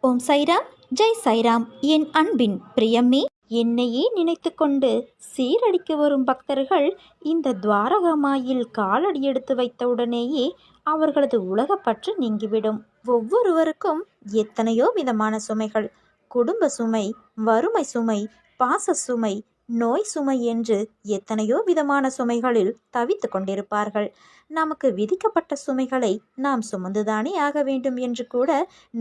ஓம் சைராம், ஜெய் சைராம். என் அன்பின் பிரியமே, என்னையே நினைத்து கொண்டு சீரடிக்க வரும் பக்தர்கள் இந்த துவாரகமாயில் காலடி எடுத்து வைத்தவுடனேயே அவர்களது உலகப்பற்று நீங்கிவிடும். ஒவ்வொருவருக்கும் எத்தனையோ விதமான சுமைகள், குடும்ப சுமை, வறுமை சுமை, பாச சுமை, நோய் சுமை என்று எத்தனையோ விதமான சுமைகளில் தவித்து கொண்டிருப்பார்கள். நமக்கு விதிக்கப்பட்ட சுமைகளை நாம் சுமந்துதானே ஆக வேண்டும் என்று கூட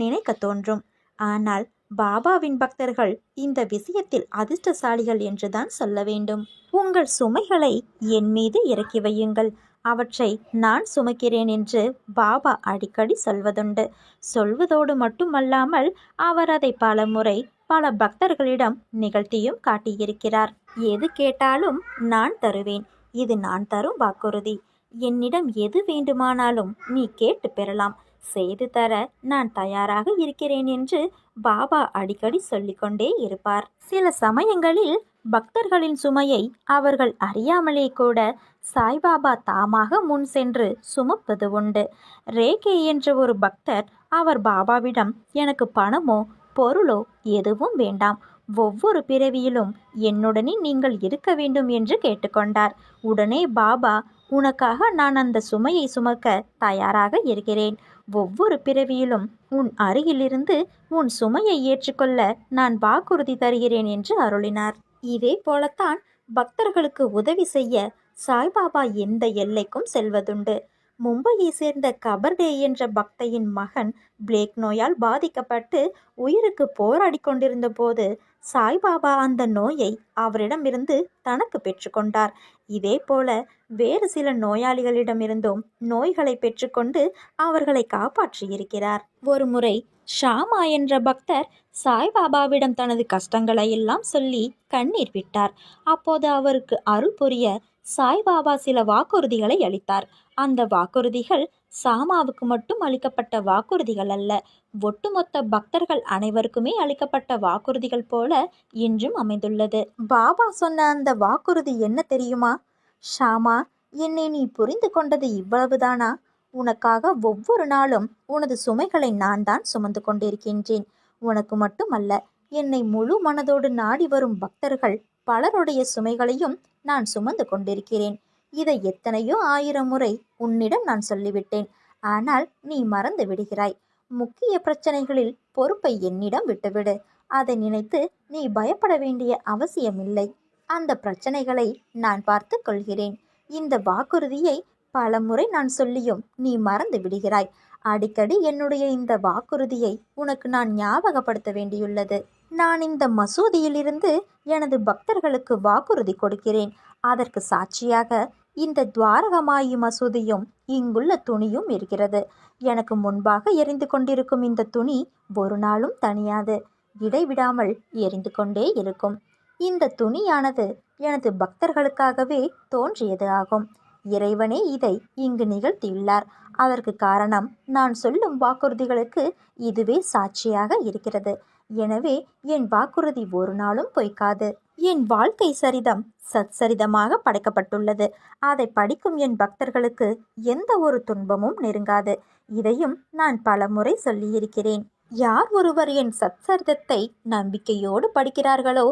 நினைக்க தோன்றும். ஆனால் பாபாவின் பக்தர்கள் இந்த விஷயத்தில் அதிர்ஷ்டசாலிகள் என்றுதான் சொல்ல வேண்டும். உங்கள் சுமைகளை என் மீது இறக்கி வையுங்கள், அவற்றை நான் சுமக்கிறேன் என்று பாபா அடிக்கடி சொல்வதுண்டு. சொல்வதோடு மட்டுமல்லாமல் அவர் அதை பல முறை பல பக்தர்களிடம் நிகழ்த்தியும் காட்டியிருக்கிறார். எது கேட்டாலும் நான் தருவேன், இது நான் தரும் வாக்குறுதி. என்னிடம் எது வேண்டுமானாலும் நீ கேட்டு பெறலாம், செய்து தர நான் தயாராக இருக்கிறேன் என்று பாபா அடிக்கடி சொல்லிக்கொண்டே இருப்பார். சில சமயங்களில் பக்தர்களின் சுமையை அவர்கள் அறியாமலே கூட சாய்பாபா தாமாக முன் சென்று சுமப்பது உண்டு. ரேகே என்ற ஒரு பக்தர் அவர் பாபாவிடம், எனக்கு பணமோ பொருளோ எதுவும் வேண்டாம், ஒவ்வொரு பிறவியிலும் என்னுடனே நீங்கள் இருக்க வேண்டும் என்று கேட்டுக்கொண்டார். உடனே பாபா, உனக்காக நான் அந்த சுமையை சுமக்க தயாராக இருக்கிறேன், ஒவ்வொரு பிறவியிலும் உன் அருகிலிருந்து உன் சுமையை ஏற்றுக்கொள்ள நான் வாக்குறுதி தருகிறேன் என்று அருளினார். இதே போலத்தான் பக்தர்களுக்கு உதவி செய்ய சாய்பாபா எந்த எல்லைக்கும் செல்வதுண்டு. மும்பையை சேர்ந்த கபர்டே என்ற பக்தையின் மகன் பிளேக் நோயால் பாதிக்கப்பட்டு உயிருக்கு போராடி கொண்டிருந்த போது சாய்பாபா அந்த நோயை அவரிடமிருந்து தனக்கு பெற்றுக்கொண்டார். இதே போல வேறு சில நோயாளிகளிடமிருந்தும் நோய்களை பெற்றுக்கொண்டு அவர்களை காப்பாற்றியிருக்கிறார். ஒரு முறை ஷாமா என்ற பக்தர் சாய்பாபாவிடம் தனது கஷ்டங்களை எல்லாம் சொல்லி கண்ணீர் விட்டார். அப்போது அவருக்கு அருள் புரிய சாய்பாபா சில வாக்குறுதிகளை அளித்தார். அந்த வாக்குறுதிகள் சாமாவுக்கு மட்டும் அளிக்கப்பட்ட வாக்குறுதிகள் அல்ல, ஒட்டுமொத்த பக்தர்கள் அனைவருக்குமே அளிக்கப்பட்ட வாக்குறுதிகள் போல இன்றும் அமைந்துள்ளது. பாபா சொன்ன அந்த வாக்குறுதி என்ன தெரியுமா? ஷாமா, என்னை நீ புரிந்து கொண்டது இவ்வளவுதானா? உனக்காக ஒவ்வொரு நாளும் உனது சுமைகளை நான் தான் சுமந்து கொண்டிருக்கின்றேன். உனக்கு மட்டுமல்ல, என்னை முழு மனதோடு நாடி வரும் பக்தர்கள் பலருடைய சுமைகளையும் நான் சுமந்து கொண்டிருக்கிறேன். இதை எத்தனையோ 1000 முறை உன்னிடம் நான் சொல்லிவிட்டேன். ஆனால் நீ மறந்து விடுகிறாய். முக்கிய பிரச்சனைகளில் பொறுப்பை என்னிடம் விட்டுவிடு. அதை நினைத்து நீ பயப்பட வேண்டிய அவசியமில்லை. அந்த பிரச்சனைகளை நான் பார்த்து கொள்கிறேன். இந்த வாக்குறுதியை பல முறை நான் சொல்லியும் நீ மறந்து விடுகிறாய். அடிக்கடி என்னுடைய இந்த வாக்குறுதியை உனக்கு நான் ஞாபகப்படுத்த வேண்டியுள்ளது. நான் இந்த மசூதியிலிருந்து எனது பக்தர்களுக்கு வாக்குறுதி கொடுக்கிறேன். அதற்கு சாட்சியாக இந்த துவாரகமாயி மசூதியும் இங்குள்ள துணியும் இருக்கிறது. எனக்கு முன்பாக எரிந்து கொண்டிருக்கும் இந்த துணி ஒரு நாளும் தனியாது, இடைவிடாமல் எரிந்து கொண்டே இருக்கும். இந்த துணியானது எனது பக்தர்களுக்காகவே தோன்றியது ஆகும். இறைவனே இதை இங்கு நிகழ்த்தியுள்ளார். அதற்கு காரணம் நான் சொல்லும் வாக்குறுதிகளுக்கு இதுவே சாட்சியாக இருக்கிறது. எனவே என் வாக்குறுதி ஒரு நாளும் பொய்க்காது. என் வாழ்க்கை சரிதம் சச்சரிதமாக படைக்கப்பட்டுள்ளது. அதை படிக்கும் என் பக்தர்களுக்கு எந்த ஒரு துன்பமும் நெருங்காது. இதையும் நான் பல முறை சொல்லியிருக்கிறேன். யார் ஒருவர் என் சச்சரிதத்தை நம்பிக்கையோடு படிக்கிறார்களோ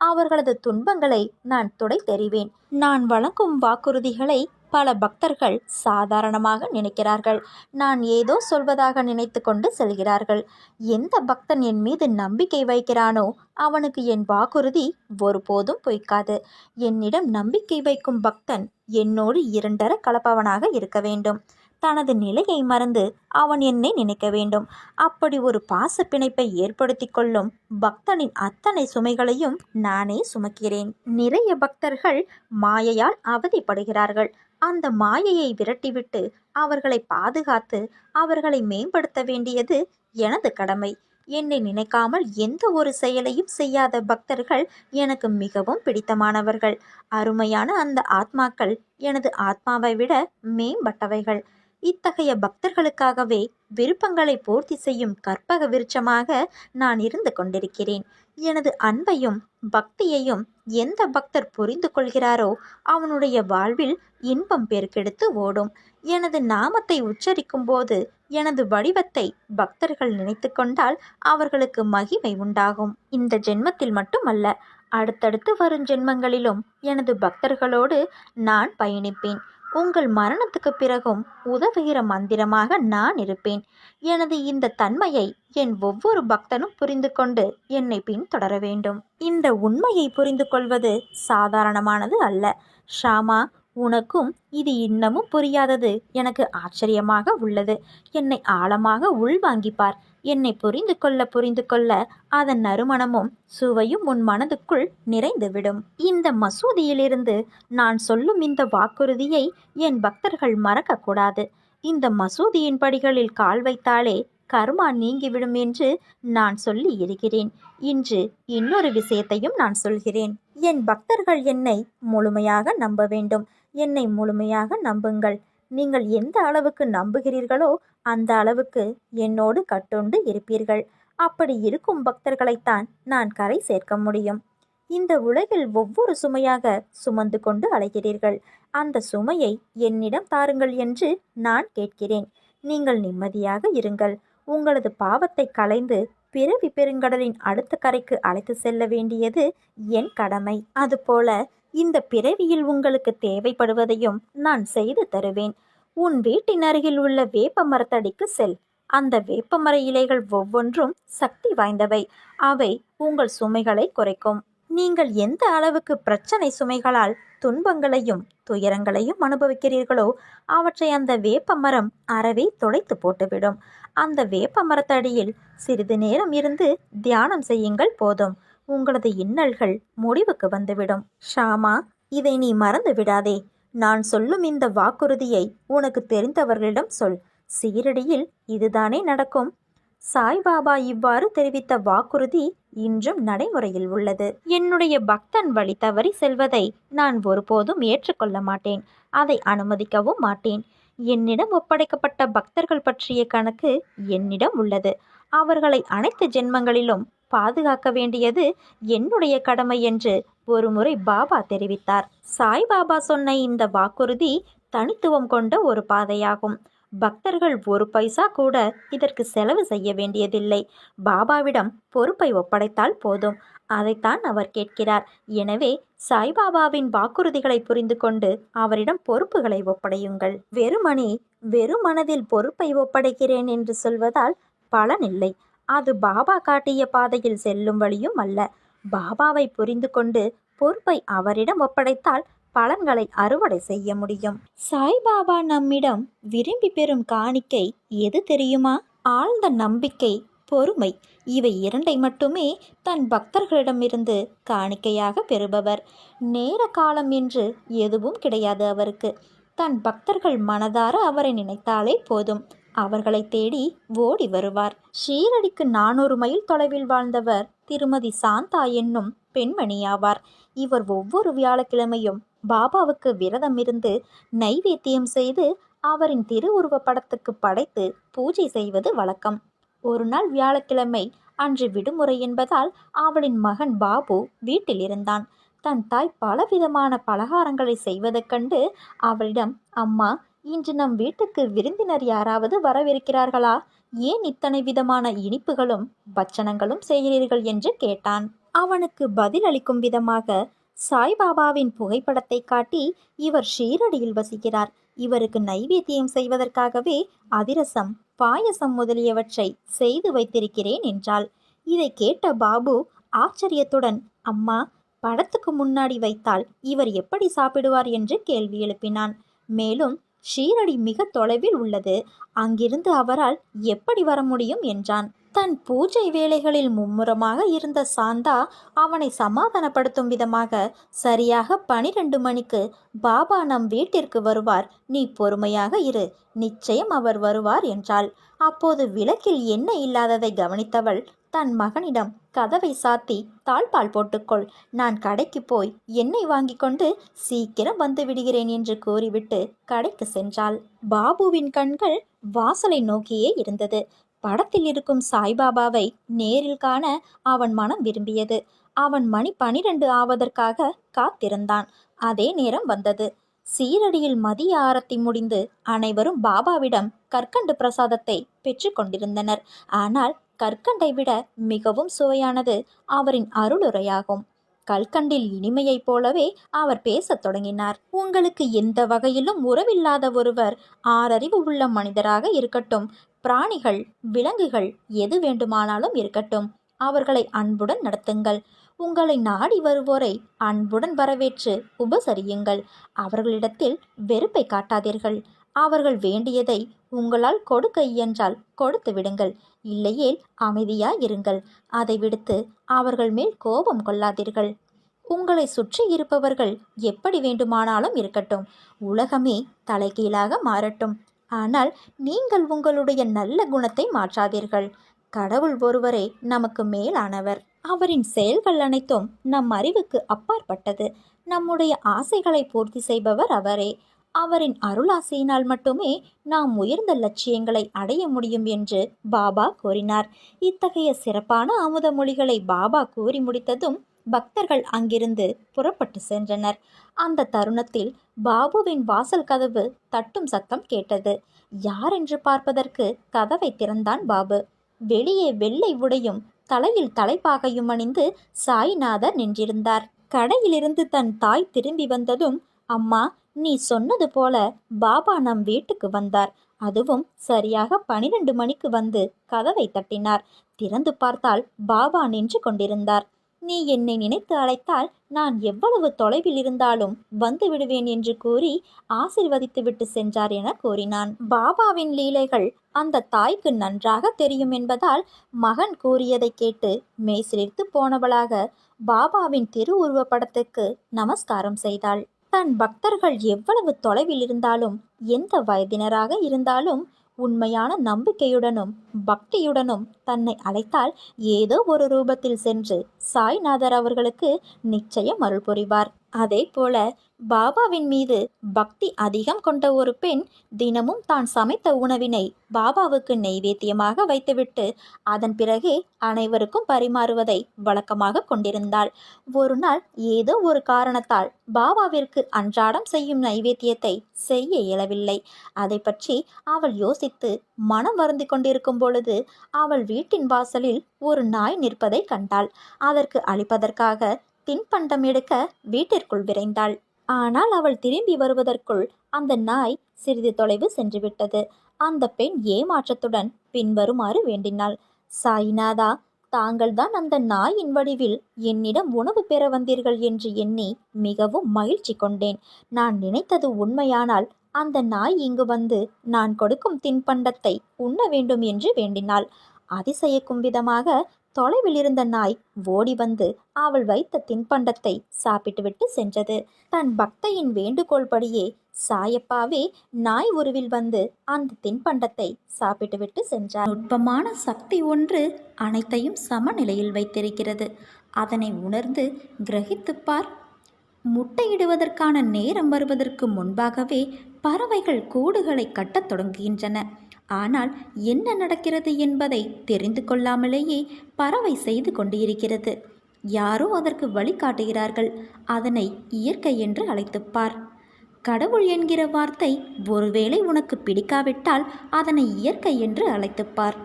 அவர்களது துன்பங்களை நான் துடைத்தெறிவேன். நான் வழங்கும் வாக்குறுதிகளை பல பக்தர்கள் சாதாரணமாக நினைக்கிறார்கள். நான் ஏதோ சொல்வதாக நினைத்து கொண்டு செல்கிறார்கள். எந்த பக்தன் என் மீது நம்பிக்கை வைக்கிறானோ அவனுக்கு என் வாக்குறுதி ஒருபோதும் பொய்க்காது. என்னிடம் நம்பிக்கை வைக்கும் பக்தன் என்னோடு இரண்டர கலப்பவனாக இருக்க வேண்டும். தனது நிலையை மறந்து அவன் என்னை நினைக்க வேண்டும். அப்படி ஒரு பாச பிணைப்பை ஏற்படுத்தி கொள்ளும் பக்தனின் அத்தனை சுமைகளையும் நானே சுமக்கிறேன். நிறைய பக்தர்கள் மாயையால் அவதிப்படுகிறார்கள். அந்த மாயையை விரட்டிவிட்டு அவர்களை பாதுகாத்து அவர்களை மேம்படுத்த வேண்டியது எனது கடமை. என்னை நினைக்காமல் எந்த ஒரு செயலையும் செய்யாத பக்தர்கள் எனக்கு மிகவும் பிடித்தமானவர்கள். அருமையான அந்த ஆத்மாக்கள் எனது ஆத்மாவை விட மேம்பட்டவைகள். இத்தகைய பக்தர்களுக்காகவே விருப்பங்களை பூர்த்தி செய்யும் கற்பக விருட்சமாக நான் இருந்து கொண்டிருக்கிறேன். எனது அன்பையும் பக்தியையும் எந்த பக்தர் புரிந்து கொள்கிறாரோ அவனுடைய வாழ்வில் இன்பம் பெருக்கெடுத்து ஓடும். எனது நாமத்தை உச்சரிக்கும் போது எனது வடிவத்தை பக்தர்கள் நினைத்து கொண்டால் அவர்களுக்கு மகிமை உண்டாகும். இந்த ஜென்மத்தில் மட்டுமல்ல, அடுத்தடுத்து வரும் ஜென்மங்களிலும் எனது பக்தர்களோடு நான் பயணிப்பேன். உங்கள் மரணத்துக்கு பிறகும் உதவுகிற மந்திரமாக நான் இருப்பேன். எனது இந்த தன்மையை என் ஒவ்வொரு பக்தனும் புரிந்து கொண்டு என்னை பின்தொடர வேண்டும். இந்த உண்மையை புரிந்து கொள்வது சாதாரணமானது அல்ல. ஷாமா, உனக்கும் இது இன்னமும் புரியாதது எனக்கு ஆச்சரியமாக உள்ளது. என்னை ஆழமாக உள்வாங்கிப்பார். என்னை புரிந்து கொள்ள அதன் நறுமணமும் சுவையும் உன் மனதுக்குள் நிறைந்துவிடும். இந்த மசூதியிலிருந்து நான் சொல்லும் இந்த வாக்குறுதியை என் பக்தர்கள் மறக்கக்கூடாது. இந்த மசூதியின் படிகளில் கால் வைத்தாலே கர்மா நீங்கிவிடும் என்று நான் சொல்லி இருக்கிறேன். இன்று இன்னொரு விஷயத்தையும் நான் சொல்கிறேன். என் பக்தர்கள் என்னை முழுமையாக நம்ப வேண்டும். என்னை முழுமையாக நம்புங்கள். நீங்கள் எந்த அளவுக்கு நம்புகிறீர்களோ அந்த அளவுக்கு என்னோடு கட்டுண்டு இருப்பீர்கள். அப்படி இருக்கும் பக்தர்களைத்தான் நான் கரை சேர்க்க முடியும். இந்த உலகில் ஒவ்வொரு சுமையாக சுமந்து கொண்டு அலைகிறீர்கள். அந்த சுமையை என்னிடம் தாருங்கள் என்று நான் கேட்கிறேன். நீங்கள் நிம்மதியாக இருங்கள். உங்களது பாவத்தை களைந்து பிறவி பெருங்கடலின் அடுத்த கரைக்கு அழைத்து செல்ல வேண்டியது என் கடமை. அதுபோல இந்த பிறவியில் உங்களுக்கு தேவைப்படுவதையும் நான் செய்து தருவேன். உன் வீட்டின் அருகில் உள்ள வேப்ப மரத்தடிக்கு செல். அந்த வேப்பமர இலைகள் ஒவ்வொன்றும் சக்தி வாய்ந்தவை. அவை உங்கள் சுமைகளை குறைக்கும். நீங்கள் எந்த அளவுக்கு பிரச்சனை சுமைகளால் துன்பங்களையும் துயரங்களையும் அனுபவிக்கிறீர்களோ அவற்றை அந்த வேப்ப மரம் அறவே துடைத்து போட்டுவிடும். அந்த வேப்ப மரத்தடியில் சிறிது நேரம் இருந்து தியானம் செய்யுங்கள், போதும். உங்களது இன்னல்கள் முடிவுக்கு வந்துவிடும். ஷாமா, இதை நீ மறந்து விடாதே. நான் சொல்லும் இந்த வாக்குறுதியை உனக்கு தெரிந்தவர்களிடம் சொல். சீரடியில் இதுதானே நடக்கும். சாய்பாபா இவ்வாறு தெரிவித்த வாக்குறுதி இன்றும் நடைமுறையில் உள்ளது. என்னுடைய பக்தன் வழி தவறி செல்வதை நான் ஒருபோதும் ஏற்றுக்கொள்ள மாட்டேன். அதை அனுமதிக்கவும் மாட்டேன். என்னிடம் ஒப்படைக்கப்பட்ட பக்தர்கள் பற்றிய கணக்கு என்னிடம் உள்ளது. அவர்களை அனைத்து ஜென்மங்களிலும் பாதுகாக்க வேண்டியது என்னுடைய கடமை என்று ஒருமுறை பாபா தெரிவித்தார். சாய்பாபா சொன்ன இந்த வாக்குறுதி தனித்துவம் கொண்ட ஒரு பாதையாகும். பக்தர்கள் ஒரு பைசா கூட இதற்கு செலவு செய்ய வேண்டியதில்லை. பாபாவிடம் பொறுப்பை ஒப்படைத்தால் போதும். அதைத்தான் அவர் கேட்கிறார். எனவே சாய்பாபாவின் வாக்குறுதிகளை புரிந்து கொண்டு அவரிடம் பொறுப்புகளை ஒப்படையுங்கள். வெறும் மனதில் பொறுப்பை ஒப்படைக்கிறேன் என்று சொல்வதால் பலனில்லை. அது பாபா காட்டிய பாதையில் செல்லும் வழியும் அல்ல. பாபாவை புரிந்து கொண்டு பொறுப்பை அவரிடம் ஒப்படைத்தால் பலன்களை அறுவடை செய்ய முடியும். சாய்பாபா நம்மிடம் விரும்பி பெறும் காணிக்கை எது தெரியுமா? ஆழ்ந்த நம்பிக்கை, பொறுமை. இவை இரண்டை மட்டுமே தன் பக்தர்களிடமிருந்து காணிக்கையாக பெறுபவர். நேர காலம் என்று எதுவும் கிடையாது அவருக்கு. தன் பக்தர்கள் மனதார அவரை நினைத்தாலே போதும். அவர்களை தேடி ஓடி வருவார். ஷீரடிக்கு 400 மைல் தொலைவில் வாழ்ந்தவர் திருமதி சாந்தா என்னும் பெண்மணியாவார். இவர் ஒவ்வொரு வியாழக்கிழமையும் பாபாவுக்கு விரதம் இருந்து நைவேத்தியம் செய்து அவரின் திருவுருவ படத்துக்கு படைத்து பூஜை செய்வது வழக்கம். ஒரு நாள் வியாழக்கிழமை அன்று விடுமுறை என்பதால் அவளின் மகன் பாபு வீட்டில் இருந்தான். தன் தாய் பலவிதமான பலகாரங்களை செய்வதைக் கண்டு அவளிடம், அம்மா, இன்று நம் வீட்டுக்கு விருந்தினர் யாராவது வரவிருக்கிறார்களா? ஏன் இத்தனை விதமான இனிப்புகளும் பட்சணங்களும் செய்கிறீர்கள் என்று கேட்டான். அவனுக்கு பதிலளிக்கும் விதமாக சாய்பாபாவின் புகைப்படத்தை காட்டி, இவர் ஷீரடியில் வசிக்கிறார். இவருக்கு நைவேத்தியம் செய்வதற்காகவே அதிரசம், பாயசம் முதலியவற்றை செய்து வைத்திருக்கிறேன் என்றாள். இதை கேட்ட பாபு ஆச்சரியத்துடன், அம்மா, படத்துக்கு முன்னாடி வைத்தால் இவர் எப்படி சாப்பிடுவார் என்று கேள்வி எழுப்பினான். மேலும் ஷீரடி மிக தொலைவில் உள்ளது. அங்கிருந்து அவரால் எப்படி வர முடியும் என்றான். தன் பூஜை வேலைகளில் மும்முரமாக இருந்த சாந்தா அவனை சமாதானப்படுத்தும் விதமாக, சரியாக 12 மணிக்கு பாபா நம் வீட்டிற்கு வருவார். நீ பொறுமையாக இரு, நிச்சயம் அவர் வருவார் என்றாள். அப்போது விளக்கில் எண்ணெய் இல்லாததை கவனித்தவள் தன் மகனிடம், கதவை சாத்தி தாழ்பால் போட்டுக்கொள், நான் கடைக்கு போய் எண்ணெய் வாங்கி கொண்டு சீக்கிரம் வந்து விடுகிறேன் என்று கூறிவிட்டு கடைக்கு சென்றாள். பாபுவின் கண்கள் வாசலை நோக்கியே இருந்தது. படத்தில் இருக்கும் சாய்பாபாவை நேரில் காண அவன் மனம் விரும்பியது. அவன் மணி 12 ஆவதற்காக காத்திருந்தான். அதே நேரம் வந்தது. சீரடியில் மதிய ஆரத்தி முடிந்து அனைவரும் பாபாவிடம் கற்கண்டு பிரசாதத்தை பெற்று கொண்டிருந்தனர். ஆனால் கற்கண்டை விட மிகவும் சுவையானது அவரின் அருளுரையாகும். கல்கண்டில் இனிமையைப் போலவே அவர் பேசத் தொடங்கினார். உங்களுக்கு எந்த வகையிலும் உறவில்லாத ஒருவர், ஆறறிவு உள்ள மனிதராக இருக்கட்டும், பிராணிகள், விலங்குகள், எது வேண்டுமானாலும் இருக்கட்டும், அவர்களை அன்புடன் நடத்துங்கள். உங்களை நாடி வருவோரை அன்புடன் வரவேற்று உபசரியுங்கள். அவர்களிடத்தில் வெறுப்பை காட்டாதீர்கள். அவர்கள் வேண்டியதை உங்களால் கொடுக்க இயன்றால் கொடுத்து விடுங்கள். இல்லையேல் அமைதியாயிருங்கள். அதை விடுத்து அவர்கள் மேல் கோபம் கொள்ளாதீர்கள். உங்களை சுற்றி இருப்பவர்கள் எப்படி வேண்டுமானாலும் இருக்கட்டும், உலகமே தலைகீழாக மாறட்டும், ஆனால் நீங்கள் உங்களுடைய நல்ல குணத்தை மாற்றாதீர்கள். கடவுள் ஒருவரே நமக்கு மேலானவர். அவரின் செயல்கள் அனைத்தும் நம் அறிவுக்கு அப்பாற்பட்டது. நம்முடைய ஆசைகளை பூர்த்தி செய்பவர் அவரே. அவரின் அருளாசையினால் மட்டுமே நாம் உயர்ந்த லட்சியங்களை அடைய முடியும் என்று பாபா கூறினார். இத்தகைய சிறப்பான அமுத மொழிகளை பாபா கூறி முடித்ததும் பக்தர்கள் அங்கிருந்து புறப்பட்டு சென்றனர். அந்த தருணத்தில் பாபுவின் வாசல் கதவு தட்டும் சத்தம் கேட்டது. யார் என்று பார்ப்பதற்கு கதவை திறந்தான் பாபு. வெளியே வெள்ளை உடையும் தலையில் தலைப்பாகையும் அணிந்து சாய்நாதர் நின்றிருந்தார். கடையிலிருந்து தன் தாய் திரும்பி வந்ததும், அம்மா, நீ சொன்னது போல பாபா நம் வீட்டுக்கு வந்தார். அதுவும் சரியாக 12 மணிக்கு வந்து கதவை தட்டினார். திறந்து பார்த்தால் பாபா நின்று கொண்டிருந்தார். நீ என்னை நினைத்து அழைத்தால் நான் எவ்வளவு தொலைவில் இருந்தாலும் வந்து விடுவேன் என்று கூறி ஆசிர்வதித்து விட்டு சென்றார் என கூறினான். பாபாவின் லீலைகள் அந்த தாய்க்கு நன்றாக தெரியும் என்பதால் மகன் கூறியதை கேட்டு மெய்சிலிர்த்து போனவளாக பாபாவின் திருவுருவ படத்துக்கு நமஸ்காரம் செய்தாள். தன் பக்தர்கள் எவ்வளவு தொலைவில் இருந்தாலும், எந்த வயதினராக இருந்தாலும், உண்மையான நம்பிக்கையுடனும் பக்தியுடனும் தன்னை அழைத்தால் ஏதோ ஒரு ரூபத்தில் சென்று சாய்நாதர் அவர்களுக்கு நிச்சயம் அருள் புரிவார். அதே போல பாபாவின் மீது பக்தி அதிகம் கொண்ட ஒரு பெண் தினமும் தான் சமைத்த உணவினை பாபாவுக்கு நெய்வேத்தியமாக வைத்துவிட்டு அதன் பிறகே அனைவருக்கும் பரிமாறுவதை வழக்கமாக கொண்டிருந்தாள். ஒரு நாள் ஏதோ ஒரு காரணத்தால் பாபாவிற்கு அன்றாடம் செய்யும் நைவேத்தியத்தை செய்ய இயலவில்லை. அதை பற்றி அவள் யோசித்து மனம் வருந்தி கொண்டிருக்கும் பொழுது அவள் வீட்டின் வாசலில் ஒரு நாய் நிற்பதை கண்டாள். அதற்கு அளிப்பதற்காக தின்பண்டம் எடுக்க வீட்டிற்குள் விரைந்தாள். ஆனால் அவள் திரும்பி வருவதற்குள் அந்த நாய் சிறிது தொலைவு சென்றுவிட்டது. அந்த பெண் ஏமாற்றத்துடன் பின்வருமாறு வேண்டினாள். சாய்நாதா, தாங்கள்தான் அந்த நாயின் வடிவில் என்னிடம் உணவு பெற வந்தீர்கள் என்று எண்ணி மிகவும் மகிழ்ச்சி கொண்டேன். நான் நினைத்தது உண்மையானால் அந்த நாய் இங்கு வந்து நான் கொடுக்கும் தின்பண்டத்தை உண்ண வேண்டும் என்று வேண்டினாள். அதிசயிக்கும் விதமாக தொலைவில் இருந்த நாய் ஓடி வந்து அவள் வைத்த தின்பண்டத்தை சாப்பிட்டுவிட்டு சென்றது. தன் பக்தையின் வேண்டுகோள் படியே சாயப்பாவே நாய் உருவில் வந்து அந்த தின்பண்டத்தை சாப்பிட்டுவிட்டு சென்றார். நுட்பமான சக்தி ஒன்று அனைத்தையும் சமநிலையில் வைத்திருக்கிறது. அதனை உணர்ந்து கிரகித்துப்பார். முட்டையிடுவதற்கான நேரம் வருவதற்கு முன்பாகவே பறவைகள் கூடுகளை கட்டத் தொடங்குகின்றன. ஆனால் என்ன நடக்கிறது என்பதை தெரிந்து கொள்ளாமலேயே பறவை செய்து கொண்டிருக்கிறது. யாரோ அதற்கு வழிகாட்டுகிறார்கள். அதனை இயற்கை என்று அழைத்துப்பார். கடவுள் என்கிற வார்த்தை ஒருவேளை உனக்கு பிடிக்காவிட்டால் அதனை இயற்கை என்று அழைத்துப்பார்.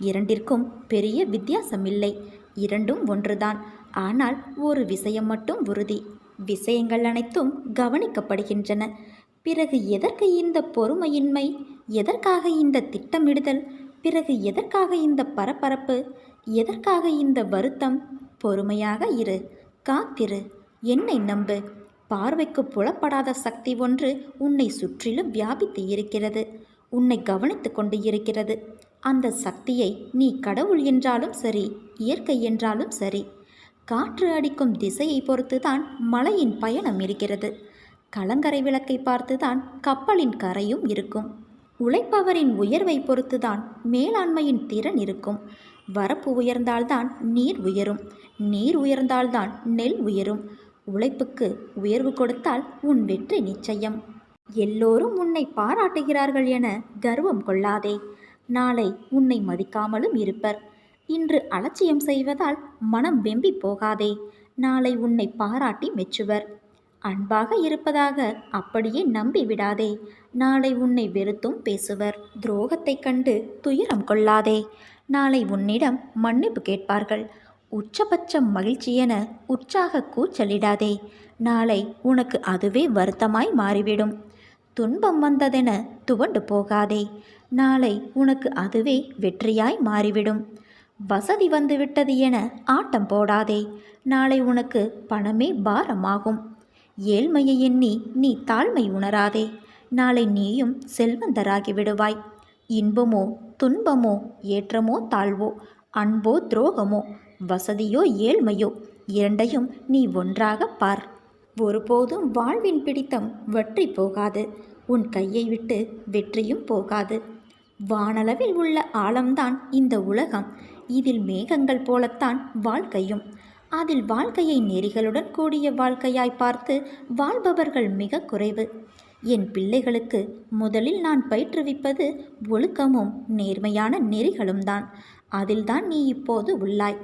இரண்டிற்கும் பெரிய வித்தியாசமில்லை. இரண்டும் ஒன்றுதான். ஆனால் ஒரு விஷயம் மட்டும் உறுதி. விஷயங்கள் அனைத்தும் கவனிக்கப்படுகின்றன. பிறகு எதற்கு இந்த பொறுமையின்மை? எதற்காக இந்த திட்டமிடுதல்? பிறகு எதற்காக இந்த பரபரப்பு? எதற்காக இந்த வருத்தம்? பொறுமையாக இரு, காத்திரு, என்னை நம்பு. பார்வைக்கு புலப்படாத சக்தி ஒன்று உன்னை சுற்றிலும் வியாபித்து இருக்கிறது. உன்னை கவனித்து கொண்டு இருக்கிறது. அந்த சக்தியை நீ கடவுள் என்றாலும் சரி, இயற்கை என்றாலும் சரி, காற்று அடிக்கும் திசையை பொறுத்துதான் மலையின் பயணம் இருக்கிறது. கலங்கரை விளக்கை பார்த்துதான் கப்பலின் கரையும் இருக்கும். உழைப்பவரின் உயர்வை பொறுத்துதான் மேலாண்மையின் திறன் இருக்கும். வரப்பு உயர்ந்தால்தான் நீர் உயரும். நீர் உயர்ந்தால்தான் நெல் உயரும். உழைப்புக்கு உயர்வு கொடுத்தால் உன் வெற்றி நிச்சயம். எல்லோரும் உன்னை பாராட்டுகிறார்கள் என கர்வம் கொள்ளாதே. நாளை உன்னை மதிக்காமலும் இருப்பர். இன்று அலட்சியம் செய்வதால் மனம் வெம்பி போகாதே. நாளை உன்னை பாராட்டி மெச்சுவர். அன்பாக இருப்பதாக அப்படியே நம்பி விடாதே. நாளை உன்னை வெறுத்தும் பேசுவர். துரோகத்தைக் கண்டு துயரம் கொள்ளாதே. நாளை உன்னிடம் மன்னிப்பு கேட்பார்கள். உச்சபட்ச மகிழ்ச்சியென உற்சாக கூச்சலிடாதே. நாளை உனக்கு அதுவே வருத்தமாய் மாறிவிடும். துன்பம் வந்ததென துவண்டு போகாதே. நாளை உனக்கு அதுவே வெற்றியாய் மாறிவிடும். வசதி வந்துவிட்டது என ஆட்டம் போடாதே. நாளை உனக்கு பணமே பாரமாகும். ஏழ்மையை எண்ணி நீ தாழ்மை உணராதே. நாளை நீயும் செல்வந்தராகி விடுவாய். இன்பமோ துன்பமோ, ஏற்றமோ தாழ்வோ, அன்போ துரோகமோ, வசதியோ ஏழ்மையோ, இரண்டையும் நீ ஒன்றாக பார். ஒருபோதும் வாழ்வின் பிடித்தம் வற்றி போகாது. உன் கையை விட்டு வெற்றியும் போகாது. வானளவில் உள்ள ஆழம்தான் இந்த உலகம். இதில் மேகங்கள் போலத்தான் வாழ்க்கையும். அதில் வாழ்க்கையை நெறிகளுடன் கூடிய வாழ்க்கையாய் பார்த்து வாழ்பவர்கள் மிக குறைவு. என் பிள்ளைகளுக்கு முதலில் நான் பயிற்றுவிப்பது ஒழுக்கமும் நேர்மையான நெறிகளும் தான். அதில்தான் நீ இப்போது உள்ளாய்.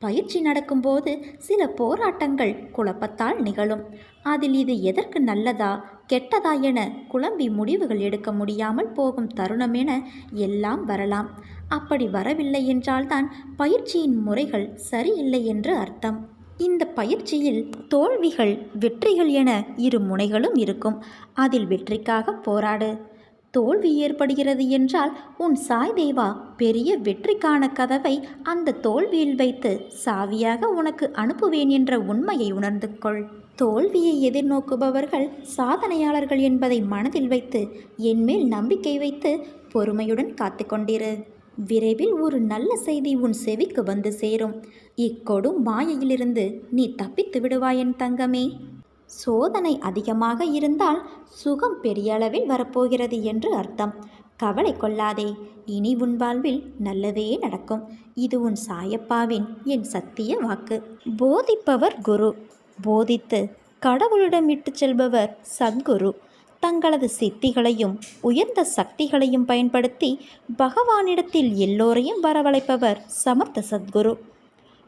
பயிற்சி நடக்கும்போது சில போராட்டங்கள் குழப்பத்தால் நிகழும். அதில் இது எதற்கு நல்லதா கெட்டதா என குழம்பி முடிவுகள் எடுக்க முடியாமல் போகும் தருணமென எல்லாம் வரலாம். அப்படி வரவில்லை என்றால்தான் பயிற்சியின் முறைகள் சரியில்லை என்று அர்த்தம். இந்த பயிற்சியில் தோல்விகள் வெற்றிகள் என இரு முனைகளும் இருக்கும். அதில் வெற்றிக்காக போராடு. தோல்வி ஏற்படுகிறது என்றால் உன் சாய் தேவா பெரிய வெற்றிக்கான கதவை அந்த தோல்வியில் வைத்து சாவியாக உனக்கு அனுப்புவேன் என்ற உண்மையை உணர்ந்து கொள். தோல்வியை எதிர்நோக்குபவர்கள் சாதனையாளர்கள் என்பதை மனதில் வைத்து என்மேல் நம்பிக்கை வைத்து பொறுமையுடன் காத்து கொண்டிரு. விரைவில் ஒரு நல்ல செய்தி உன் செவிக்கு வந்து சேரும். இக்கொடும் மாயையிலிருந்து நீ தப்பித்து விடுவாய் என் தங்கமே. சோதனை அதிகமாக இருந்தால் சுகம் பெரிய அளவில் வரப்போகிறது என்று அர்த்தம். கவலை கொள்ளாதே. இனி உன் வாழ்வில் நல்லதே நடக்கும். இது உன் சாயப்பாவின் என் சத்திய வாக்கு. போதிப்பவர் குரு. போதித்து கடவுளிடம் இட்டு செல்பவர் சத்குரு. தங்களது சித்திகளையும் உயர்ந்த சக்திகளையும் பயன்படுத்தி பகவானிடத்தில் எல்லோரையும் வரவழைப்பவர் சமர்த்த சத்குரு.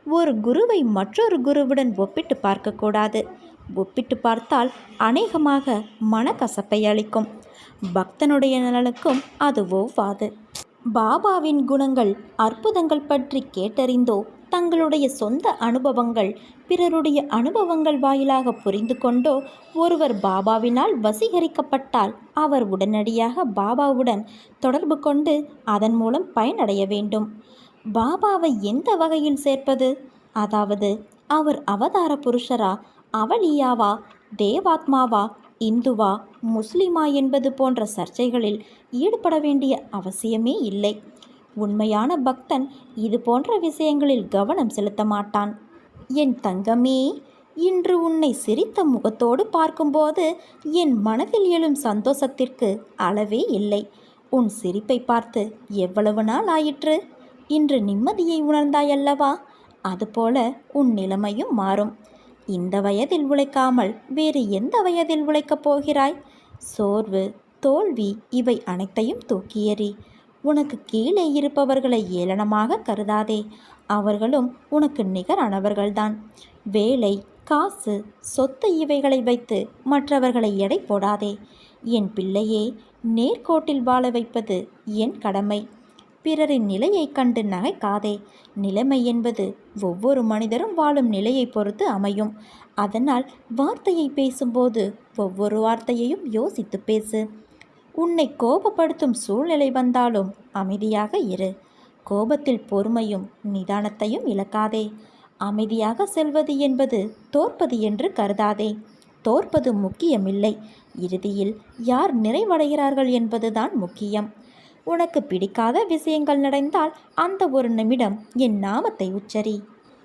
ஒரு குருவை மற்றொரு குருவுடன் ஒப்பிட்டு பார்க்கக்கூடாது. ஒப்பிட்டு பார்த்தால் அநேகமாக மனக்கசப்பை அளிக்கும். பக்தனுடைய நலனுக்கும் அது ஒவ்வாது. பாபாவின் குணங்கள் அற்புதங்கள் பற்றி கேட்டறிந்தோ தங்களுடைய சொந்த அனுபவங்கள் பிறருடைய அனுபவங்கள் வாயிலாக புரிந்து கொண்டோ ஒருவர் பாபாவினால் வசீகரிக்கப்பட்டால் அவர் உடனடியாக பாபாவுடன் தொடர்பு கொண்டு அதன் மூலம் பயனடைய வேண்டும். பாபாவை எந்த வகையில் சேர்ப்பது? அதாவது அவர் அவதார புருஷரா, அவலியாவா, தேவாத்மாவா, இந்துவா, முஸ்லிமா என்பது போன்ற சர்ச்சைகளில் ஈடுபட வேண்டிய அவசியமே இல்லை. உண்மையான பக்தன் இது போன்ற விஷயங்களில் கவனம் செலுத்த மாட்டான். என் தங்கமே, இன்று உன்னை சிரித்த முகத்தோடு பார்க்கும்போது என் மனதில் எழும் சந்தோஷத்திற்கு அளவே இல்லை. உன் சிரிப்பை பார்த்து எவ்வளவு நாள் ஆயிற்று? இன்று நிம்மதியை உணர்ந்தாயல்லவா? அதுபோல உன் நிலைமையும் மாறும். இந்த வயதில் உழைக்காமல் வேறு எந்த வயதில் உழைக்கப் போகிறாய்? சோர்வு, தோல்வி இவை அனைத்தையும் தூக்கி எறி. உனக்கு கீழே இருப்பவர்களை ஏளனமாக கருதாதே. அவர்களும் உனக்கு நிகரானவர்கள்தான். வேலை, காசு, சொத்து இவைகளை வைத்து மற்றவர்களை எடை போடாதே. என் பிள்ளையே, நேர்கோட்டில் வாழ வைப்பது என் கடமை. பிறரின் நிலையை கண்டு நகைக்காதே. நிலைமை என்பது ஒவ்வொரு மனிதரும் வாழும் நிலையை பொறுத்து அமையும். அதனால் வார்த்தையை பேசும்போது ஒவ்வொரு வார்த்தையையும் யோசித்து பேசு. உன்னை கோபப்படுத்தும் சூழ்நிலை வந்தாலும் அமைதியாக இரு. கோபத்தில் பொறுமையும் நிதானத்தையும் இழக்காதே. அமைதியாக செல்வது என்பது தோற்பது என்று கருதாதே. தோற்பது முக்கியமில்லை. இறுதியில் யார் நிறைவடைகிறார்கள் என்பதுதான் முக்கியம். உனக்கு பிடிக்காத விஷயங்கள் நடந்தால் அந்த ஒரு நிமிடம் என் நாமத்தை உச்சரி.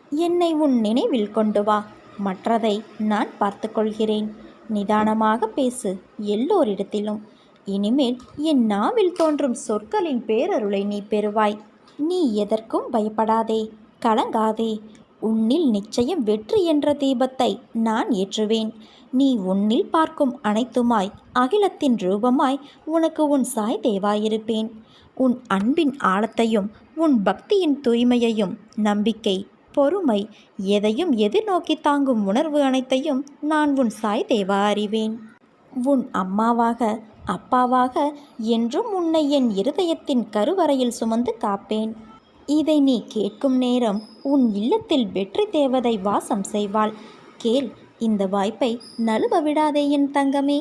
என்னை உன் நினைவில் கொண்டு வா. மற்றதை நான் பார்த்து கொள்கிறேன். நிதானமாக பேசு எல்லோரிடத்திலும். இனிமேல் என் நாவில் தோன்றும் சொற்களின் பேரருளை நீ பெறுவாய். நீ எதற்கும் பயப்படாதே, கலங்காதே. உன்னில் நிச்சயம் வெற்றி என்ற தீபத்தை நான் ஏற்றுவேன். நீ உன்னில் பார்க்கும் அனைத்துமாய் அகிலத்தின் ரூபமாய் உனக்கு உன் சாய் தேவாயிருப்பேன். உன் அன்பின் ஆழத்தையும் உன் பக்தியின் தூய்மையையும் நம்பிக்கை, பொறுமை, எதையும் எதிர்நோக்கி தாங்கும் உணர்வு அனைத்தையும் நான் உன் சாய் தேவா அறிவேன். உன் அம்மாவாக, அப்பாவாக என்றும் உன்னை என் இருதயத்தின் கருவறையில் சுமந்து காப்பேன். இதை நீ கேட்கும் நேரம் உன் இல்லத்தில் வெற்றி தேவதை வாசம் செய்வாள். கேள், இந்த வாய்ப்பை நழுவ விடாதே என் தங்கமே.